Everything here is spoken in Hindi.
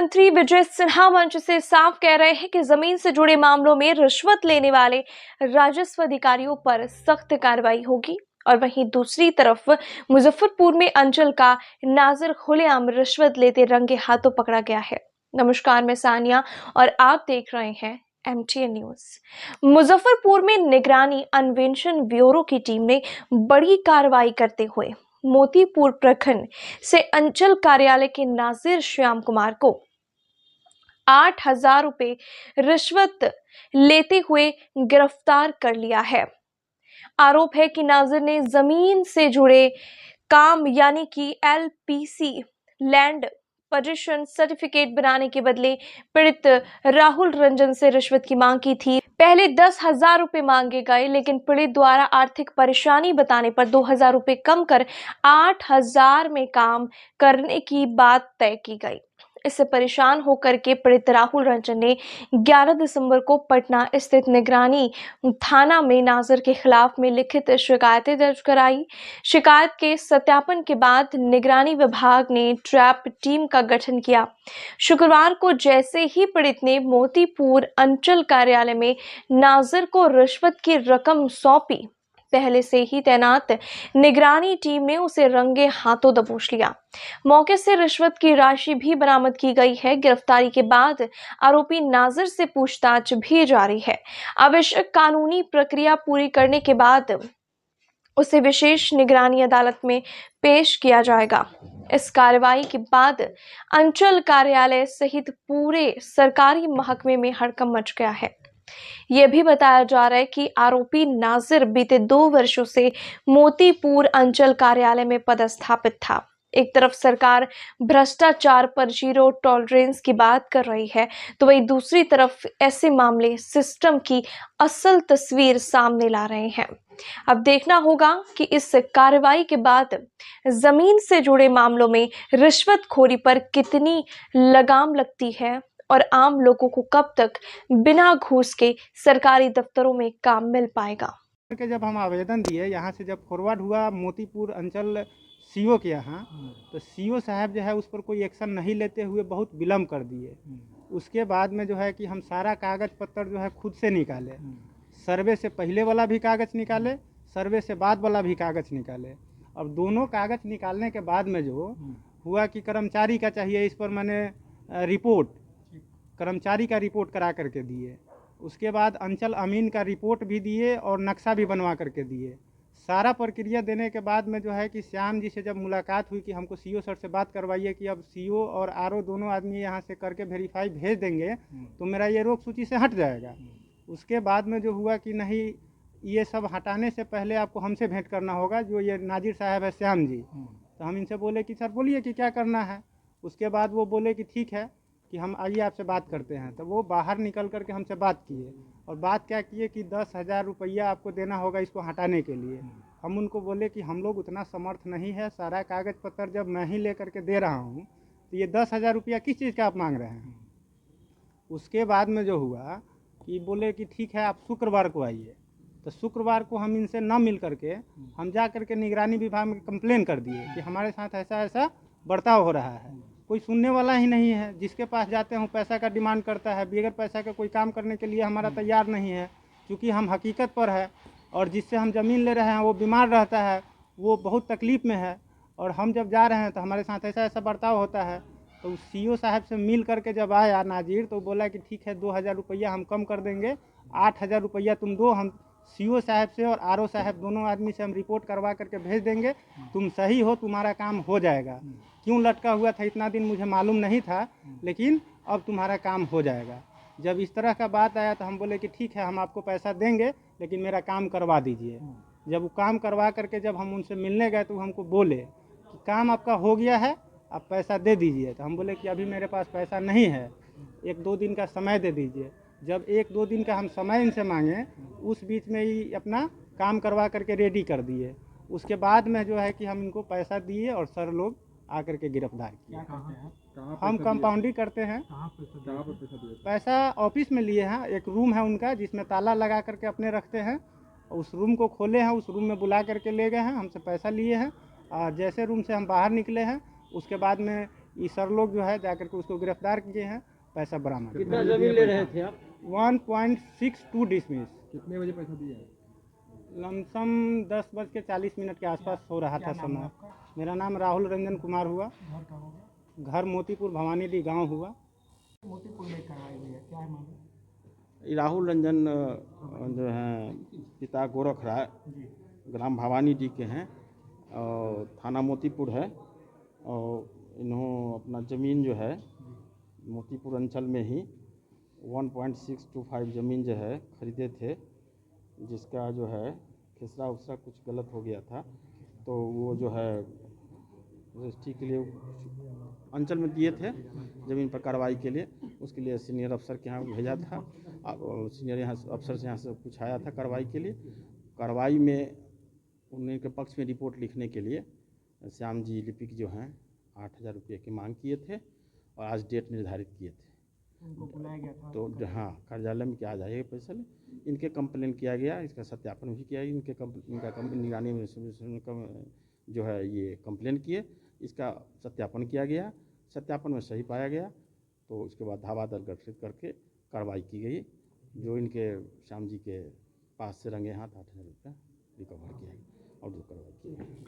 मंत्री विजय सिन्हा मंच से साफ कह रहे हैं कि जमीन से जुड़े मामलों में रिश्वत लेने वाले राजस्व अधिकारियों पर सख्त कार्रवाई होगी। और वहीं दूसरी तरफ मुजफ्फरपुर में अंचल का नाजिर खुलेआम रिश्वत लेते रंगे हाथों पकड़ा गया है। नमस्कार, मैं सानिया और आप देख रहे हैं MTN न्यूज। मुजफ्फरपुर में निगरानी अन्वेषण ब्यूरो की टीम ने बड़ी कार्रवाई करते हुए मोतीपुर प्रखंड से अंचल कार्यालय के नाजिर श्याम कुमार को 8,000 रुपए रिश्वत लेते हुए गिरफ्तार कर लिया है। आरोप है कि नाजिर ने जमीन से जुड़े काम यानी कि LPC लैंड पोजीशन सर्टिफिकेट बनाने के बदले पीड़ित राहुल रंजन से रिश्वत की मांग की थी। पहले 10,000 रुपए मांगे गए, लेकिन पीड़ित द्वारा आर्थिक परेशानी बताने पर 2,000 रुपए कम कर 8,000 में काम करने की बात तय की गई। इससे परेशान होकर के पीड़ित राहुल रंजन ने 11 दिसंबर को पटना स्थित निगरानी थाना में नाजिर के खिलाफ में लिखित शिकायतें दर्ज कराई। शिकायत के सत्यापन के बाद निगरानी विभाग ने ट्रैप टीम का गठन किया। शुक्रवार को जैसे ही पीड़ित ने मोतीपुर अंचल कार्यालय में नाजिर को रिश्वत की रकम सौंपी, पहले से ही तैनात निगरानी टीम ने उसे रंगे हाथों दबोच लिया। मौके से रिश्वत की राशि भी बरामद की गई है। गिरफ्तारी के बाद आरोपी नाजिर से पूछताछ भी जारी है। आवश्यक कानूनी प्रक्रिया पूरी करने के बाद उसे विशेष निगरानी अदालत में पेश किया जाएगा। इस कार्रवाई के बाद अंचल कार्यालय सहित पूरे सरकारी महकमे में हड़कंप मच गया है। यह भी बताया जा रहा है कि आरोपी नाजिर बीते 2 वर्षों से मोतीपुर अंचल कार्यालय में पदस्थापित था। एक तरफ सरकार भ्रष्टाचार पर जीरो टॉलरेंस की बात कर रही है, तो वहीं दूसरी तरफ ऐसे मामले सिस्टम की असल तस्वीर सामने ला रहे हैं। अब देखना होगा कि इस कार्रवाई के बाद जमीन से जुड़े मामलों में रिश्वतखोरी पर कितनी लगाम लगती है और आम लोगों को कब तक बिना घूस के सरकारी दफ्तरों में काम मिल पाएगा। के जब हम आवेदन दिए, यहाँ से जब फॉरवर्ड हुआ मोतीपुर अंचल CO के यहाँ, तो CO साहब जो है उस पर कोई एक्शन नहीं लेते हुए बहुत विलम्ब कर दिए। उसके बाद में जो है कि हम सारा कागज पत्तर जो है खुद से निकाले। सर्वे से पहले वाला भी कागज निकाले, सर्वे से बाद वाला भी कागज निकाले। अब दोनों कागज निकालने के बाद में जो हुआ कि कर्मचारी का चाहिए, इस पर मैंने रिपोर्ट कर्मचारी का रिपोर्ट करा करके दिए। उसके बाद अंचल अमीन का रिपोर्ट भी दिए और नक्शा भी बनवा करके दिए। सारा प्रक्रिया देने के बाद में जो है कि श्याम जी से जब मुलाकात हुई कि हमको CO सर से बात करवाइए कि अब CO और RO दोनों आदमी यहाँ से करके वेरीफाई भेज देंगे तो मेरा ये रोक सूची से हट जाएगा। उसके बाद में जो हुआ कि नहीं, ये सब हटाने से पहले आपको हमसे भेंट करना होगा, जो ये नाजिर साहब है श्याम जी। तो हम इनसे बोले कि सर बोलिए कि क्या करना है। उसके बाद वो बोले कि ठीक है कि हम आइए आपसे बात करते हैं। तो वो बाहर निकल करके हमसे बात किए और बात क्या किए कि 10,000 रुपया आपको देना होगा इसको हटाने के लिए। हम उनको बोले कि हम लोग उतना समर्थ नहीं है, सारा कागज पत्तर जब मैं ही ले करके दे रहा हूँ तो ये 10,000 रुपया किस चीज़ का आप मांग रहे हैं। उसके बाद में जो हुआ कि बोले कि ठीक है आप शुक्रवार को आइए। तो शुक्रवार को हम इनसे न मिल करके हम जा करके निगरानी विभाग में कंप्लेन कर दिए कि हमारे साथ ऐसा ऐसा बर्ताव हो रहा है। कोई सुनने वाला ही नहीं है। जिसके पास जाते हैं पैसा का डिमांड करता है, बगैर पैसा का कोई काम करने के लिए हमारा तैयार नहीं है। क्योंकि हम हकीकत पर है और जिससे हम ज़मीन ले रहे हैं वो बीमार रहता है, वो बहुत तकलीफ़ में है और हम जब जा रहे हैं तो हमारे साथ ऐसा ऐसा बर्ताव होता है। तो CO साहब से मिल करके जब आया नाजिर तो बोला कि ठीक है 2,000 रुपया हम कम कर देंगे, 8,000 रुपया तुम दो, हम CO साहब से और RO साहब दोनों आदमी से हम रिपोर्ट करवा करके भेज देंगे, तुम सही हो, तुम्हारा काम हो जाएगा। क्यों लटका हुआ था इतना दिन मुझे मालूम नहीं था, लेकिन अब तुम्हारा काम हो जाएगा। जब इस तरह का बात आया तो हम बोले कि ठीक है हम आपको पैसा देंगे, लेकिन मेरा काम करवा दीजिए। जब वो काम करवा करके जब हम उनसे मिलने गए तो हमको बोले कि काम आपका हो गया है, आप पैसा दे दीजिए। तो हम बोले कि अभी मेरे पास पैसा नहीं है, 1-2 दिन का समय दे दीजिए। जब 1-2 दिन का हम समय इनसे मांगे, उस बीच में ही अपना काम करवा करके रेडी कर दिए। उसके बाद में जो है कि हम इनको पैसा दिए और सर लोग आकर के गिरफ्तार किया। हम कंपाउंडिंग करते हैं। पैसा ऑफिस में लिए हैं, एक रूम है उनका जिसमें ताला लगा करके अपने रखते हैं। उस रूम को खोले हैं, उस रूम में बुला करके ले गए हैं, हमसे पैसा लिए हैं। जैसे रूम से हम बाहर निकले हैं उसके बाद में ये सर लोग जो है जाकर के उसको गिरफ्तार किए हैं, पैसा बरामद। कितना जमीन ले रहे थे आप? 1.62 डिसमिस। कितने बजे पैसा दिया? लमसम 10:40 के आसपास हो रहा था समय। मेरा नाम राहुल रंजन कुमार हुआ। घर मोतीपुर भवानीडीह गांव हुआ। मोतीपुर में कार्रवाई हुई है, क्या है मामला? राहुल रंजन जो हैं पिता गोरख राय, ग्राम भवानीडीह के हैं और थाना मोतीपुर है। और इन्हों अपना ज़मीन जो है मोतीपुर अंचल में ही 1.625 ज़मीन जो है ख़रीदे थे, जिसका जो है खिसरा उसरा कुछ गलत हो गया था, तो वो जो है रजिस्ट्री के लिए अंचल में दिए थे ज़मीन पर कार्रवाई के लिए। उसके लिए सीनियर अफसर के यहाँ भेजा था और सीनियर यहाँ अफसर से यहाँ से कुछ आया था कार्रवाई के लिए। कार्रवाई में उनके पक्ष में रिपोर्ट लिखने के लिए श्याम जी लिपिक जो हैं 8,000 रुपये की मांग किए थे और आज डेट निर्धारित किए थे। उनको बुलाया गया था तो हाँ, कार्यालय में क्या आ जाएगा पैसा ले। इनके कंप्लेन किया गया, इसका सत्यापन भी किया। इनका निगरानी में जो है ये कंप्लेन किए, इसका सत्यापन किया गया। सत्यापन में सही पाया गया तो उसके बाद धावा दल गठित करके कार्रवाई की गई, जो इनके श्याम जी के पास से रंगे हाथ 8,000 रुपया रिकवर किया गया और जो कार्रवाई की गई।